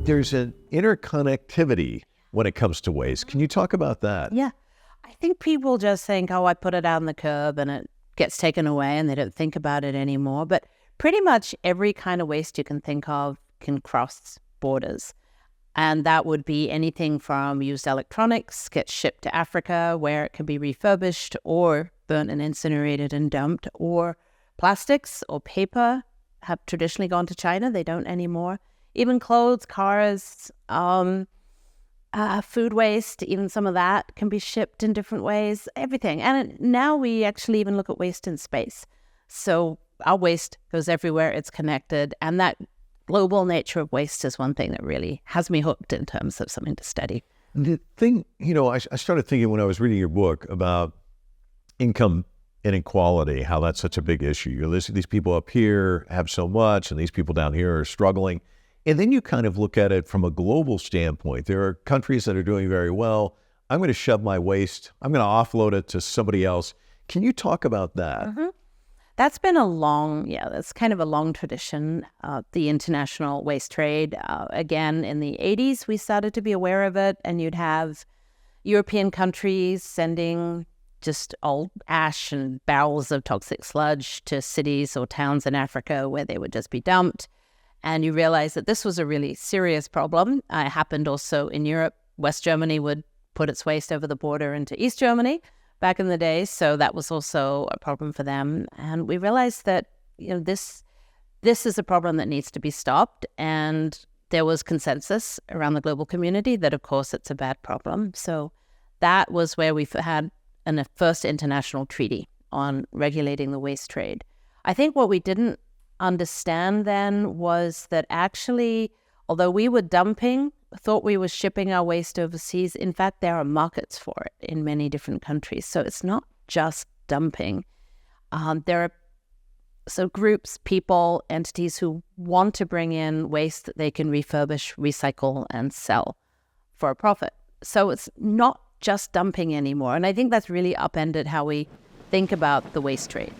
There's an interconnectivity when it comes to waste. Can you talk about that? Yeah. I think people just think, oh, I put it out on the curb and it gets taken away and they don't think about it anymore. But pretty much every kind of waste you can think of can cross borders. And that would be anything from used electronics gets shipped to Africa where it can be refurbished or burnt and incinerated and dumped, or plastics or paper have traditionally gone to China. They don't anymore. Even clothes, cars, food waste, even some of that can be shipped in different ways, everything. And now we actually even look at waste in space. So our waste goes everywhere, it's connected. And that global nature of waste is one thing that really has me hooked in terms of something to study. The thing, I started thinking when I was reading your book about income inequality, how that's such a big issue. You're listening, these people up here have so much and these people down here are struggling. And then you kind of look at it from a global standpoint. There are countries that are doing very well. I'm going to shove my waste, I'm going to offload it to somebody else. Can you talk about that? Mm-hmm. That's been that's kind of a long tradition, the international waste trade. Again, in the 80s, we started to be aware of it, and you'd have European countries sending just old ash and barrels of toxic sludge to cities or towns in Africa where they would just be dumped. And you realize that this was a really serious problem. It happened also in Europe. West Germany would put its waste over the border into East Germany back in the day. So that was also a problem for them. And we realized that, this is a problem that needs to be stopped. And there was consensus around the global community that, of course, it's a bad problem. So that was where we had the first international treaty on regulating the waste trade. I think what we didn't understand then was that actually, although we were thought we were shipping our waste overseas, in fact, there are markets for it in many different countries. So it's not just dumping. There are groups, people, entities who want to bring in waste that they can refurbish, recycle, and sell for a profit. So it's not just dumping anymore. And I think that's really upended how we think about the waste trade.